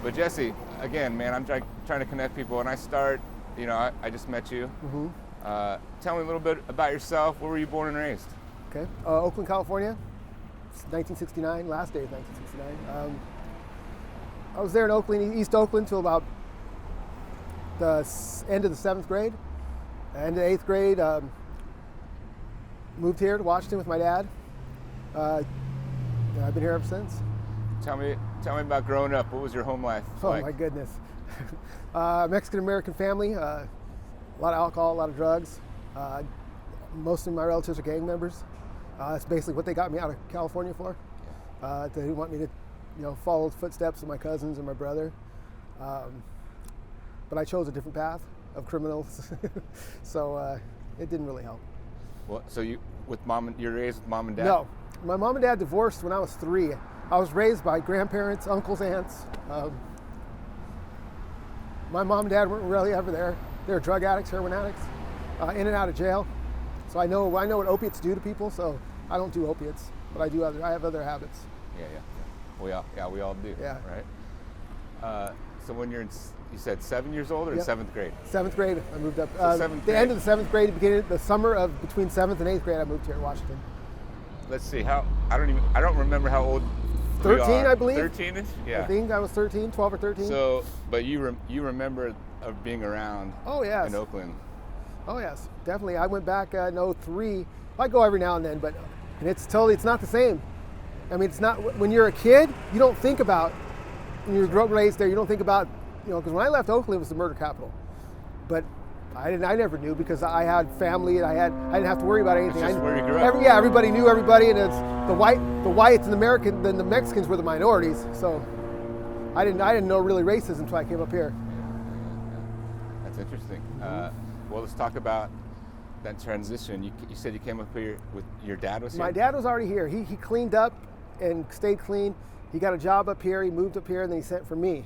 But Jesse, again, man, I'm trying to connect people, and I start. I just met you. Mm-hmm. Tell me a little bit about yourself. Where were you born and raised? Okay, Oakland, California. It's 1969, last day of 1969. I was there in Oakland, East Oakland, till about the end of the 7th grade. End of 8th grade, moved here to Washington with my dad. And I've been here ever since. Tell me about growing up. What was your home life like? Oh my goodness. Mexican-American family, a lot of alcohol, a lot of drugs. Most of my relatives are gang members. That's basically what they got me out of California for. They didn't want me to, follow the footsteps of my cousins and my brother. But I chose a different path of criminals, so it didn't really help. Well, so you're raised with mom and dad? No, my mom and dad divorced when I was 3. I was raised by grandparents, uncles, aunts. My mom and dad weren't really ever there. They were drug addicts, heroin addicts, in and out of jail. So I know what opiates do to people. So I don't do opiates, but I have other habits. Yeah. We all do. Yeah. Right. So when you said 7 years old or in 7th grade? 7th grade, I moved up. End of the 7th grade, beginning the summer of between 7th and 8th grade, I moved here in Washington. Let's see. I don't remember how old. 13, I believe. 13ish. Yeah. I think I was 13, 12 or 13. So, but you remember of being around. Oh yes. In Oakland. Oh yes, definitely. I went back in 2003. I go every now and then, but it's not the same. I mean, it's not, when you're a kid, you don't think about, when you're raised there, you don't think about, because when I left Oakland, it was the murder capital. But I never knew, because I had family and I didn't have to worry about anything. It's just where you grew up. Everybody knew everybody, and it's the whites and the Mexicans were the minorities. So I didn't know really racism until I came up here. That's interesting. Well, let's talk about that transition. You said you came up here with your dad was here? My dad was already here. He cleaned up and stayed clean. He got a job up here. He moved up here, and then he sent for me.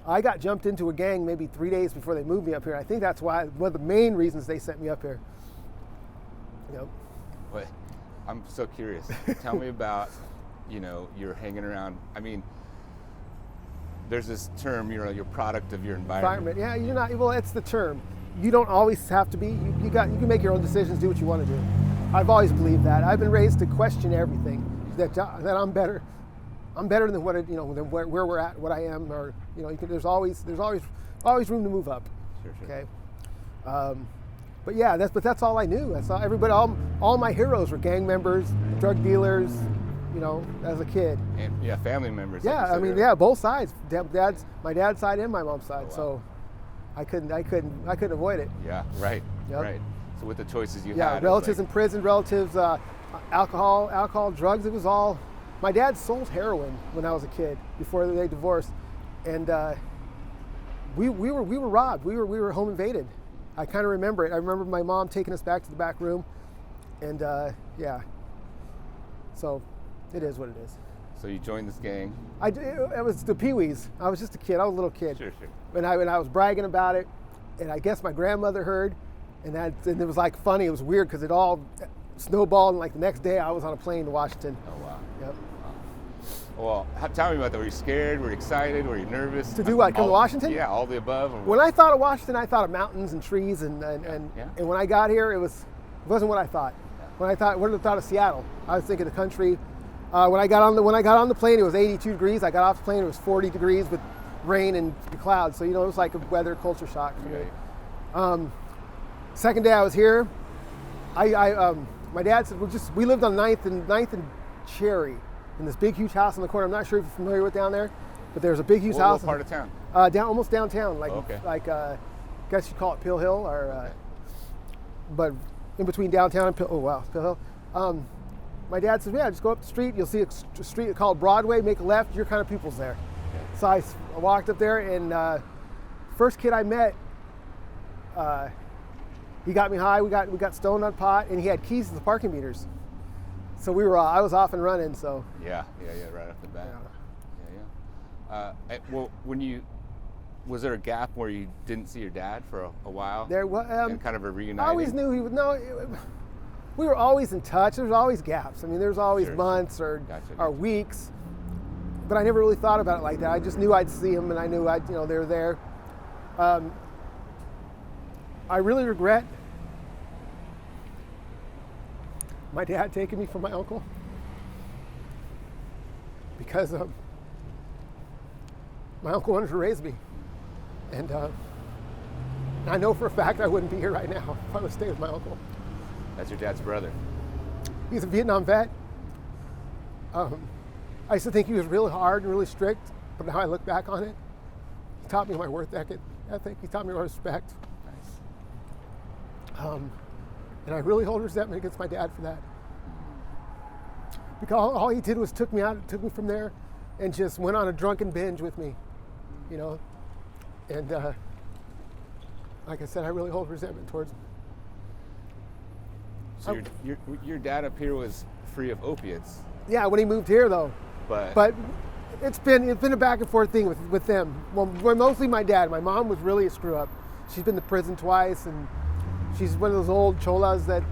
I got jumped into a gang maybe 3 days before they moved me up here. I think that's one of the main reasons they sent me up here. Yep. But I'm so curious. Tell me about, you're hanging around. I mean, there's this term, you're product of your environment. Yeah, you're not. Well, it's the term. You don't always have to be. You can make your own decisions, do what you want to do. I've always believed that. I've been raised to question everything. That I'm better. I'm better than what than where we're at, what I am, or there's always room to move up. Sure. Okay. But yeah, that's all I knew. That's all. Everybody, all my heroes were gang members, drug dealers. As a kid. And family members. Yeah, I mean, both sides. My dad's side and my mom's side. Oh, wow. So I couldn't avoid it. Yeah, right. Yep. Right. So with the choices you had. Yeah, relatives in prison, relatives, alcohol, drugs. It was all. My dad sold heroin when I was a kid before they divorced, and we were robbed. We were home invaded. I kind of remember it. I remember my mom taking us back to the back room, and So it is what it is. So you joined this gang? It was the Pee-wees. I was just a kid. I was a little kid. Sure. And I was bragging about it, and I guess my grandmother heard, and it was like funny. It was weird because it all snowballed, and like the next day I was on a plane to Washington. Oh wow. Yep. Well, tell me about that. Were you scared? Were you excited? Were you nervous? To do what? Come to Washington? Yeah, all the above. When I thought of Washington, I thought of mountains and trees, and when I got here, it wasn't what I thought. Yeah. When I thought of Seattle, I was thinking the country. When I got on the plane, it was 82 degrees. I got off the plane, it was 40 degrees with rain and clouds. So it was like a weather culture shock for me. Second day I was here, my dad said, we lived on 9th and Cherry in this big huge house in the corner. I'm not sure if you're familiar with down there, but there's a big huge house. What part of town? Almost downtown, I guess you call it Pill Hill, but in between downtown and Pill Hill. My dad says, just go up the street. You'll see a street called Broadway. Make a left. Your kind of people's there. Okay. So I walked up there, and first kid I met, he got me high. We got stoned on pot, and he had keys to the parking meters. So I was off and running. So yeah, right off the bat. Yeah. Well, was there a gap where you didn't see your dad for a while? There was and kind of a reuniting. I always knew he would. No. We were always in touch. There was always gaps. I mean, there was always months or weeks. but I never really thought about it like that. I just knew I'd see them, and I knew they were there. I really regret my dad taking me from my uncle, because my uncle wanted to raise me, and I know for a fact I wouldn't be here right now if I would stay with my uncle. That's your dad's brother. He's a Vietnam vet. I used to think he was really hard and really strict, but now I look back on it, he taught me my work ethic. He taught me respect. Nice. And I really hold resentment against my dad for that. Because all he did was took me from there and just went on a drunken binge with me, And like I said, I really hold resentment towards him. So your dad up here was free of opiates. Yeah, when he moved here though. But it's been a back and forth thing with them. Well, mostly my dad. My mom was really a screw up. She's been to prison twice, and she's one of those old cholas that.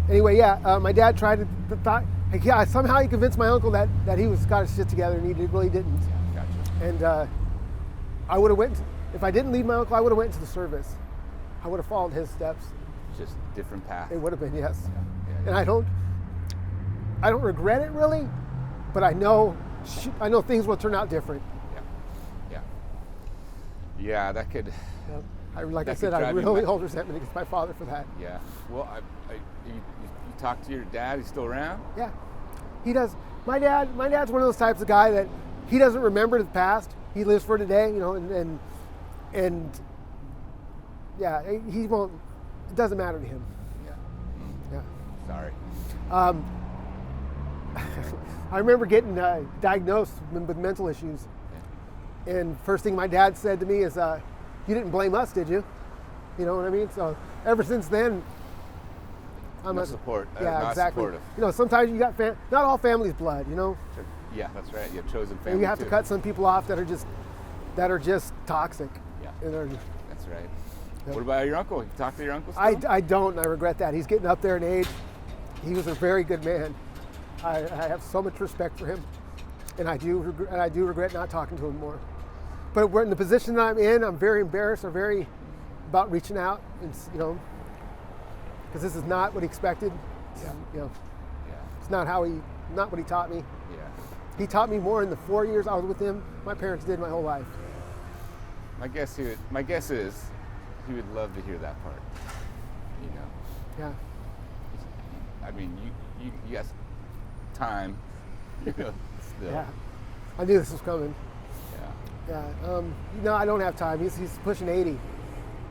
Anyway, my dad tried to somehow he convinced my uncle that he got his shit together, and he really didn't. Yeah, gotcha. And I would have if I didn't leave my uncle, I would have went into the service. I would have followed his steps. Just different path. It would have been, yes. Yeah. And I don't regret it really, but I know things will turn out different. Yeah, that could. I really hold resentment against my father for that. Yeah. Well, you talk to your dad. He's still around? Yeah, he does. My dad's one of those types of guy that he doesn't remember the past. He lives for today, and yeah, he won't. It doesn't matter to him. Yeah. Sorry. I remember getting diagnosed with mental issues, and first thing my dad said to me is, "You didn't blame us, did you?" You know what I mean? So ever since then, I'm support. Yeah, not exactly. supportive. Sometimes you got not all families blood. Yeah, that's right. You have chosen family. You have to cut some people off that are just toxic. Yeah. That's right. Yep. What about your uncle? You talk to your uncle still? I don't, and I regret that. He's getting up there in age. He was a very good man. I have so much respect for him, and I do regret not talking to him more. But we're in the position that I'm in. I'm very embarrassed. I'm very about reaching out, and because this is not what he expected. Yeah. It's not what he taught me. Yeah. He taught me more in the 4 years I was with him. My parents did my whole life. My guess is he would love to hear that part. Yeah. I mean, you got time. Still. Yeah. I knew this was coming. Yeah. Yeah. I don't have time. He's pushing 80.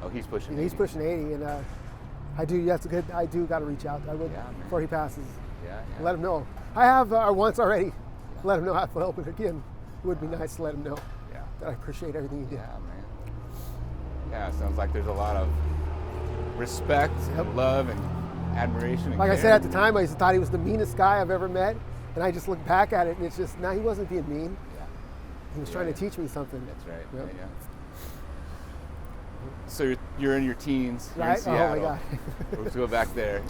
Oh, he's pushing 80. He's pushing 80, and I do got to reach out. I would before he passes. Yeah. Let him know. I have once already. Yeah. Let him know how I felt, but again, it would be nice to let him know that I appreciate everything he did. Yeah, man. Yeah, it sounds like there's a lot of respect, and love, and admiration. And like care. I said at the time, I thought he was the meanest guy I've ever met, and I just look back at it, and it's just he wasn't being mean. Yeah. He was trying to teach me something. That's right. Yep. Yeah. So you're in your teens. You're right? in Seattle. Oh my God. Let's go back there.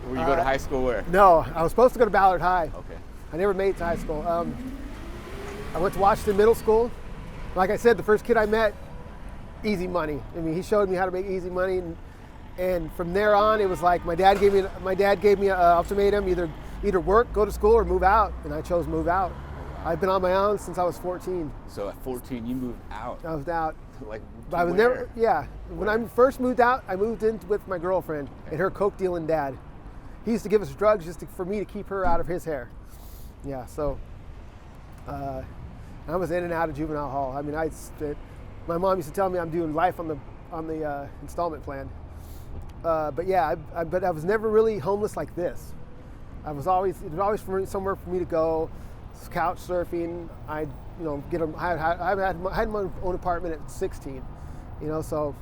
You go to high school where? No, I was supposed to go to Ballard High. Okay. I never made it to high school. I went to Washington Middle School. Like I said, the first kid I met, easy money. I mean, he showed me how to make easy money, and from there on, it was like my dad gave me an ultimatum: either work, go to school, or move out. And I chose move out. I've been on my own since I was 14. So at 14, you moved out. I moved out. Like, I was where? never. Yeah. When I first moved out, I moved in with my girlfriend and her coke dealing dad. He used to give us drugs for me to keep her out of his hair. Yeah. So I was in and out of juvenile hall. I mean, my mom used to tell me I'm doing life on the installment plan. But yeah, but I was never really homeless like this. It was always somewhere for me to go. Couch surfing. I had my own apartment at 16. So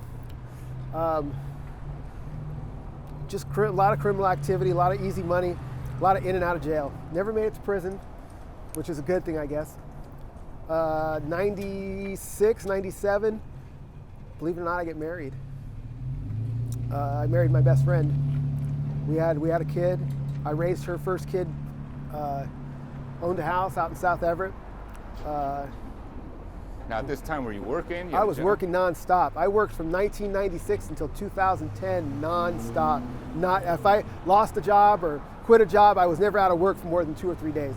just a lot of criminal activity, a lot of easy money, a lot of in and out of jail. Never made it to prison, which is a good thing, I guess. 96, 97, believe it or not, I get married. I married my best friend. We had a kid. I raised her first kid, owned a house out in South Everett. Now, at this time, were you working? I was working nonstop. I worked from 1996 until 2010 nonstop. If I lost a job or quit a job, I was never out of work for more than 2 or 3 days.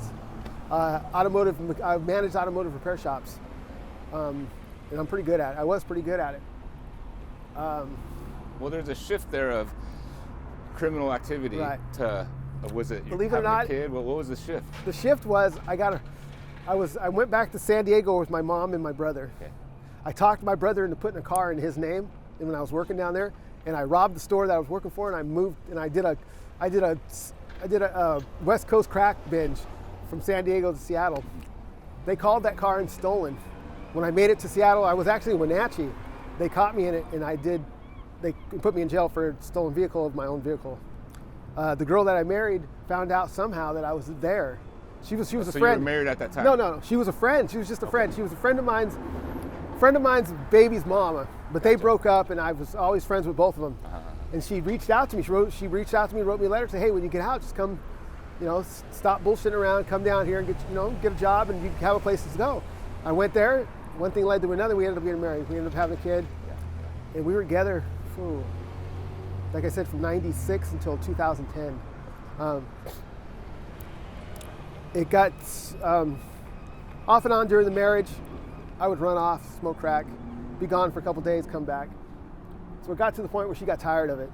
I managed automotive repair shops, and I'm pretty good at it. I was pretty good at it. Well, there's a shift there of criminal activity to, was it Believe it or not, a kid? What was the shift? The shift was I went back to San Diego with my mom and my brother. Okay. I talked my brother into putting a car in his name, and when I was working down there, and I robbed the store that I was working for, and I moved, and I did a West Coast crack binge from San Diego to Seattle. They called that car in stolen. When I made it to Seattle, I was actually in Wenatchee. They caught me in it, and they put me in jail for a stolen vehicle of my own vehicle. The girl that I married found out somehow that I was there. She was a friend. So you were married at that time? No. She was a friend. She was just a friend. She was a friend of mine's baby's mama. But they broke up, and I was always friends with both of them. And she reached out to me. She reached out to me, wrote me a letter, said, "Hey, when you get out, just come, stop bullshitting around, come down here and get a job, and you have a place to go." I went there. One thing led to another. We ended up getting married. We ended up having a kid, and we were together. Like I said, from '96 until 2010. It got off and on during the marriage. I would run off, smoke crack, be gone for a couple days, come back. So it got to the point where she got tired of it,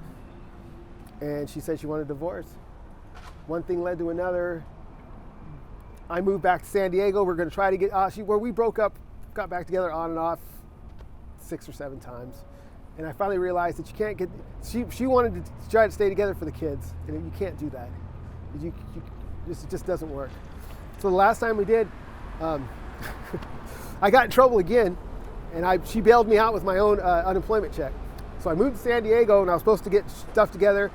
and she said she wanted a divorce. One thing led to another. I moved back to San Diego. We're going to try to get where we broke up, got back together on and off 6 or 7 times. And I finally realized that you can't get, she wanted to try to stay together for the kids, and you can't do that. It just doesn't work. So the last time we did, I got in trouble again, and she bailed me out with my own unemployment check. So I moved to San Diego, and I was supposed to get stuff together,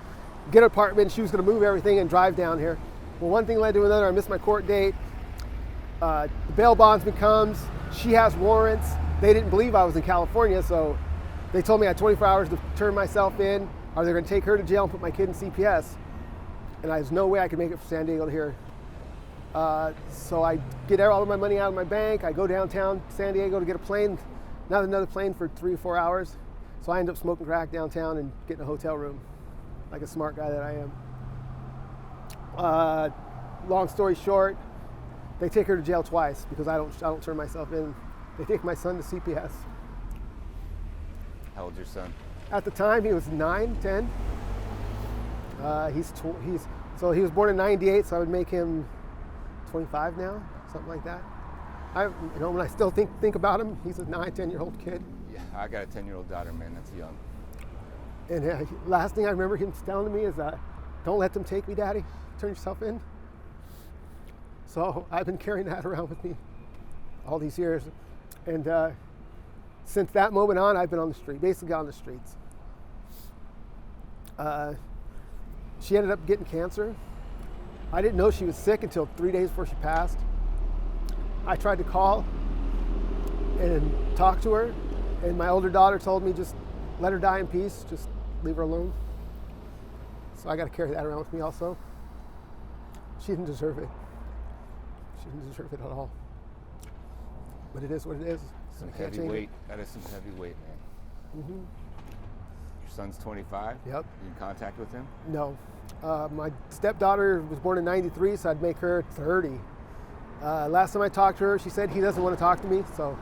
get an apartment. She was going to move everything and drive down here. Well, one thing led to another. I missed my court date. The bail bondsman comes. She has warrants. They didn't believe I was in California, so they told me I had 24 hours to turn myself in, or they're going to take her to jail and put my kid in CPS. And there's no way I could make it from San Diego to here. So I get all of my money out of my bank. I go downtown San Diego to get a plane, not another plane for 3 or 4 hours. So I end up smoking crack downtown and getting a hotel room, like a smart guy that I am. Long story short, they take her to jail twice because I don't turn myself in. They take my son to CPS. How old's your son? At the time, he was 9, 10. So he was born in '98, so I would make him 25 now, something like that. When I still think about him, he's a 9, 10-year-old kid. Yeah, I got a 10-year-old daughter, man. That's young. And last thing I remember him telling to me is, "Don't let them take me, Daddy. Turn yourself in." So I've been carrying that around with me all these years, and since that moment on, I've been on the street, basically on the streets. She ended up getting cancer. I didn't know she was sick until 3 days before she passed. I tried to call and talk to her, and my older daughter told me, just let her die in peace, just leave her alone. So I got to carry that around with me also. She didn't deserve it. She didn't deserve it at all. But it is what it is. Some heavy weight. That is some heavy weight, man. Mm-hmm. Your son's 25? Yep. You in contact with him? No. My stepdaughter was born in '93, so I'd make her 30. Last time I talked to her, she said he doesn't want to talk to me, so.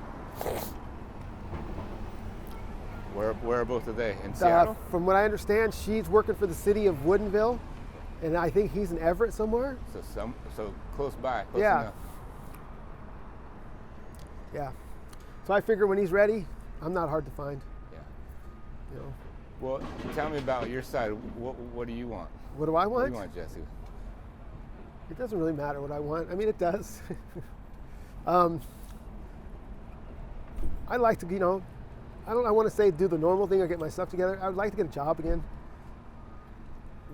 Where are both of they? In Seattle? From what I understand, she's working for the city of Woodinville, and I think he's in Everett somewhere. So close by, close enough. Yeah. So I figure when he's ready, I'm not hard to find. Yeah. Well, tell me about your side. What do you want? What do I want? What do you want, Jesse? It doesn't really matter what I want. I mean, it does. I like to, I want to say do the normal thing or get my stuff together. I would like to get a job again.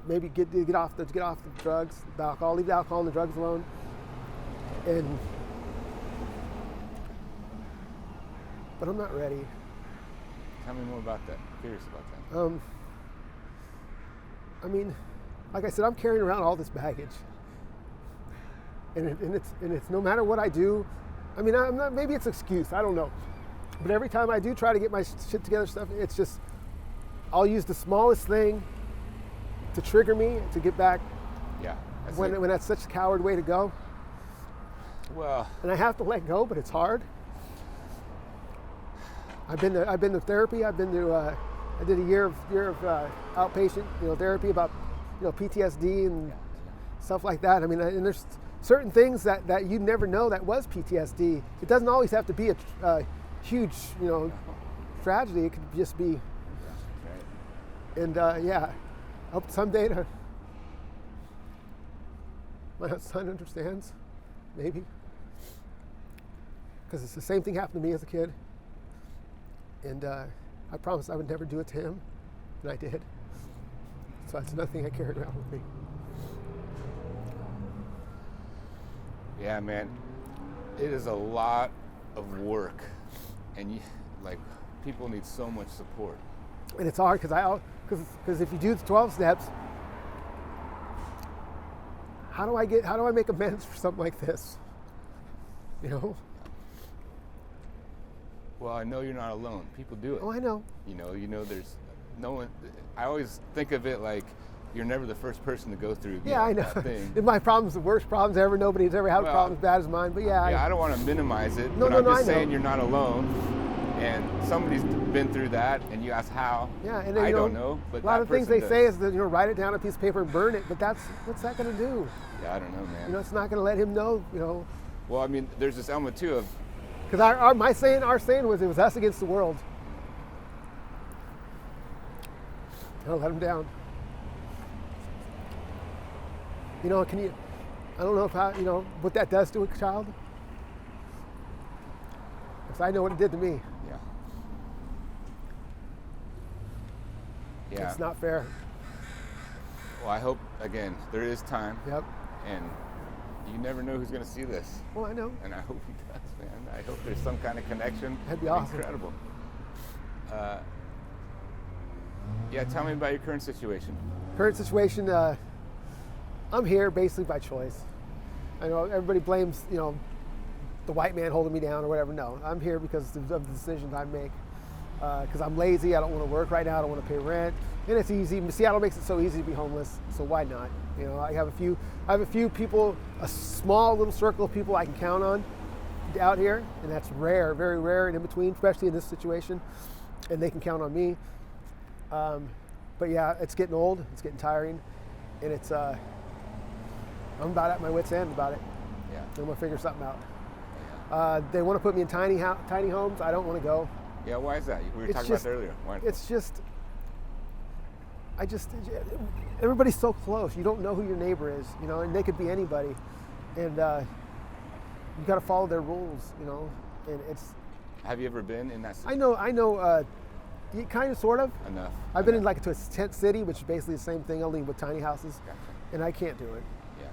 Maybe get off the drugs, the alcohol, leave the alcohol and the drugs alone. But I'm not ready. Tell me more about that. I'm curious about that. I mean, like I said, I'm carrying around all this baggage, and it's no matter what I do, I mean, I'm not, maybe it's an excuse, I don't know. But every time I do try to get my shit together stuff, it's just, I'll use the smallest thing to trigger me to get back. Yeah. When that's such a coward way to go. Well. And I have to let go, but it's hard. I've been to therapy. I did a year of outpatient, therapy about, PTSD and stuff like that. I mean, and there's certain things that you never know that was PTSD. It doesn't always have to be a huge, tragedy. It could just be. And I hope someday my son understands, maybe, because it's the same thing happened to me as a kid. And I promised I would never do it to him, and I did. So that's another thing I carried around with me. Yeah, man, it is a lot of work, and people need so much support. And it's hard because if you do the 12 steps, how do I make amends for something like this? Well, I know you're not alone. People do it. Oh, I know. There's no one. I always think of it like you're never the first person to go through. I know. That thing. My problem's the worst problems ever. Nobody's ever had a problem as bad as mine. But I don't want to minimize it. But I'm just saying you're not alone. And somebody's been through that, and you ask how. Yeah, and I don't know. But a lot of things they say is that write it down on a piece of paper and burn it. But what's that going to do? Yeah, I don't know, man. It's not going to let him know. Well, I mean, there's this element too of. Because our saying was it was us against the world. I'll let him down. I don't know what that does to a child. Because I know what it did to me. Yeah. It's not fair. Well, I hope, again, there is time. Yep. And you never know who's going to see this. Well, I know. And I hope he does, man. I hope there's some kind of connection. That'd be awesome. Incredible. Tell me about your current situation. Current situation, I'm here basically by choice. I know everybody blames, the white man holding me down or whatever. No, I'm here because of the decisions I make. Because I'm lazy, I don't want to work right now, I don't want to pay rent, and it's easy. Seattle makes it so easy to be homeless, so why not? I have a few people, a small little circle of people I can count on out here, and that's rare, very rare and in between, especially in this situation, and they can count on me. But yeah, it's getting old, it's getting tiring, and I'm about at my wit's end about it. Yeah. I'm gonna figure something out. They want to put me in tiny homes. I don't want to go. Yeah, why is that? We were talking about that earlier. Why? It's just, everybody's so close. You don't know who your neighbor is, and they could be anybody. And you got to follow their rules, and it's. Have you ever been in that situation? I know, kind of, sort of. Enough. I've been in to a tent city, which is basically the same thing, only with tiny houses. Gotcha. And I can't do it. Yeah.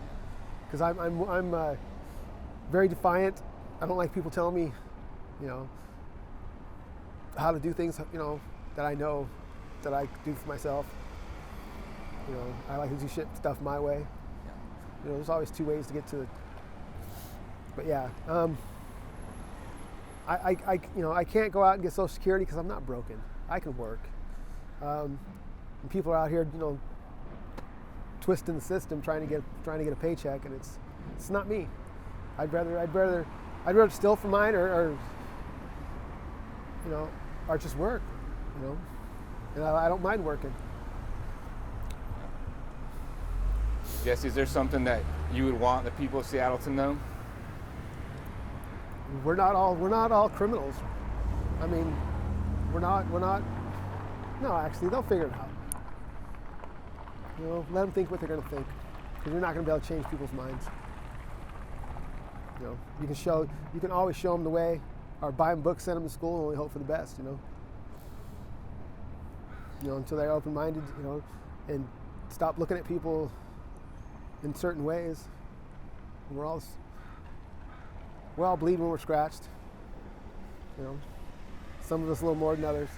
Because I'm very defiant. I don't like people telling me, how to do things, that I know that I do for myself. I like to do stuff my way. Yeah. There's always two ways to get to it. But yeah, I can't go out and get Social Security because I'm not broken. I can work. And people are out here, twisting the system, trying to get a paycheck, and it's not me. I'd rather steal from mine or just work, and I don't mind working. Jesse, is there something that you would want the people of Seattle to know? We're not all criminals. I mean, we're not. No, actually, they'll figure it out. Let them think what they're going to think, because you're not going to be able to change people's minds. You can always show them the way, or buy them books, send them to school, and only hope for the best. Until they're open-minded, and stop looking at people in certain ways. We're all bleed when we're scratched. Some of us a little more than others.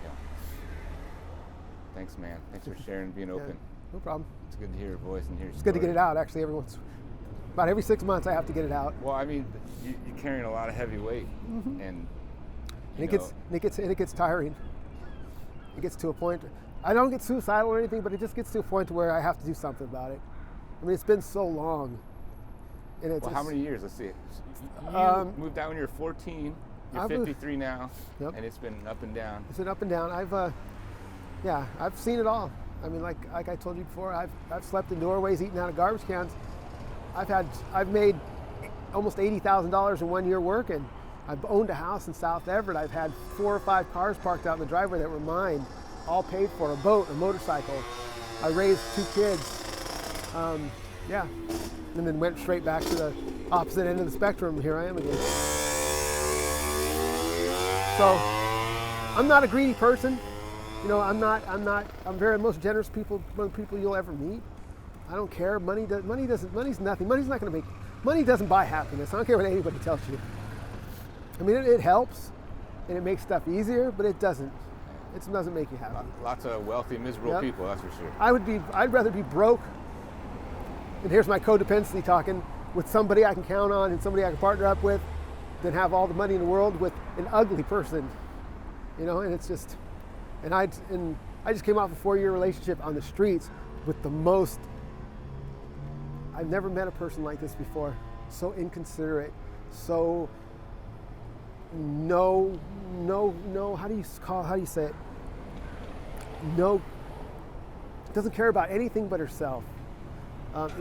Yeah. Thanks, man. Thanks for sharing, being open. No problem. It's good to hear your voice and hear your It's good to get it out, actually, every once. About every 6 months I have to get it out. Well, I mean, you're carrying a lot of heavy weight, and it gets tiring. It gets to a point. I don't get suicidal or anything, but it just gets to a point where I have to do something about it. I mean, it's been so long. And it's how many years? Let's see. You moved out when you were 14. You're 53 now, and it's been up and down. It's been up and down. I've seen it all. I mean, like I told you before, I've slept in doorways, eaten out of garbage cans. I've made almost $80,000 in 1 year working. I've owned a house in South Everett. I've had 4 or 5 cars parked out in the driveway that were mine, all paid for, a boat, a motorcycle. I raised 2 kids. And then went straight back to the opposite end of the spectrum. Here I am again. So I'm not a greedy person. You know, I'm very most generous people, one of the people you'll ever meet. I don't care. Money's nothing. Money doesn't buy happiness. I don't care what anybody tells you. I mean, it helps and it makes stuff easier, but it doesn't make you happy. Lots of wealthy, miserable people, that's for sure. I'd rather be broke, and here's my codependency talking, with somebody I can count on and somebody I can partner up with, than have all the money in the world with an ugly person. You know, and it's just, and I just came off a 4-year relationship on the streets with the most, I've never met a person like this before. So inconsiderate, so no, how do you say it? No, doesn't care about anything but herself.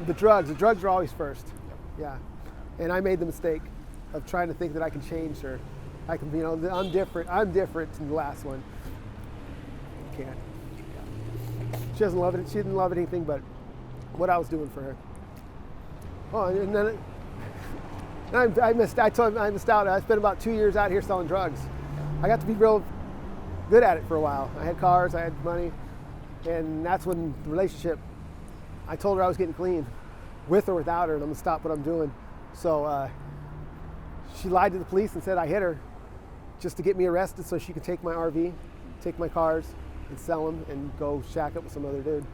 The drugs are always first. Yeah. And I made the mistake of trying to think that I can change her. I can, I'm different than the last one. Can't. She doesn't love it. She didn't love anything but what I was doing for her. Oh, and then I missed out. I spent about 2 years out here selling drugs. I got to be real good at it for a while. I had cars, I had money, and that's when the relationship, I told her I was getting clean, with or without her, and I'm gonna stop what I'm doing. So she lied to the police and said I hit her just to get me arrested so she could take my RV, take my cars, and sell them and go shack up with some other dude.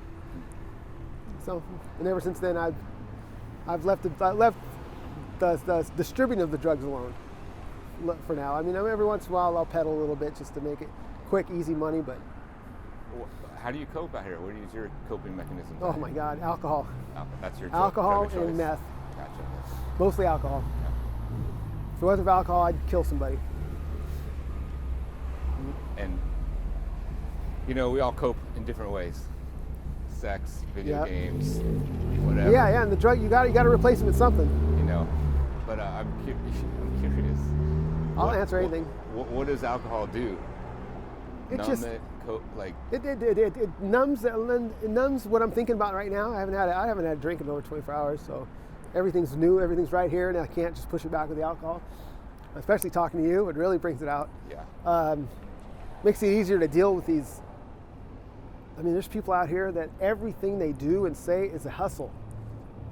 So, and ever since then, I've left the distributing of the drugs alone for now. I mean, every once in a while I'll peddle a little bit just to make it quick, easy money, but. How do you cope out here? What is your coping mechanism? Oh my God, alcohol. That's your alcohol drug and meth. Gotcha. Mostly alcohol. Yeah. If it wasn't for alcohol, I'd kill somebody. And we all cope in different ways. Sex, video games, whatever. Yeah, and the drug you got to replace it with something. But I'm curious. I'll answer anything. What does alcohol do? It numbs what I'm thinking about right now. I haven't had a drink in over 24 hours, so everything's new, everything's right here, and I can't just push it back with the alcohol. Especially talking to you, it really brings it out. Yeah. Makes it easier to deal with these. I mean, there's people out here that everything they do and say is a hustle.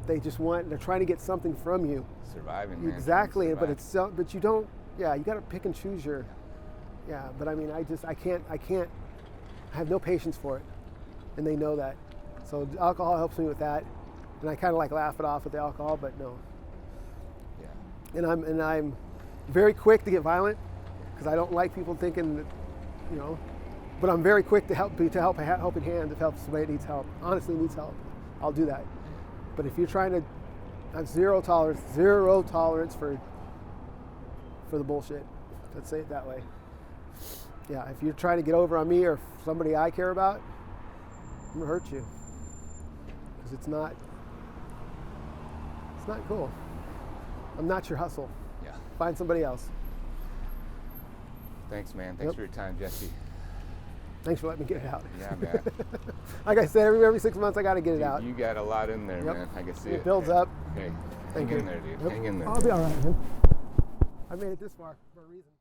They're trying to get something from you. Surviving. Exactly, but you don't. Yeah, you got to pick and choose your. Yeah, but I mean, I can't. I have no patience for it, and they know that. So alcohol helps me with that, and I kind of laugh it off with the alcohol, but no. Yeah. And I'm very quick to get violent because I don't like people thinking that, But I'm very quick to help a helping hand if somebody needs help. Honestly needs help, I'll do that. But if you're trying to, I have zero tolerance for the bullshit. Let's say it that way. Yeah, if you're trying to get over on me or somebody I care about, I'm gonna hurt you. Because it's not cool. I'm not your hustle. Yeah. Find somebody else. Thanks, man. Thanks for your time, Jesse. Thanks for letting me get it out. Yeah, man. Like I said, every 6 months I got to get it out. You got a lot in there, man. I can see it. It builds up. Hey, hang in there, dude. Hang in there. I'll be all right, man. I made it this far for a reason.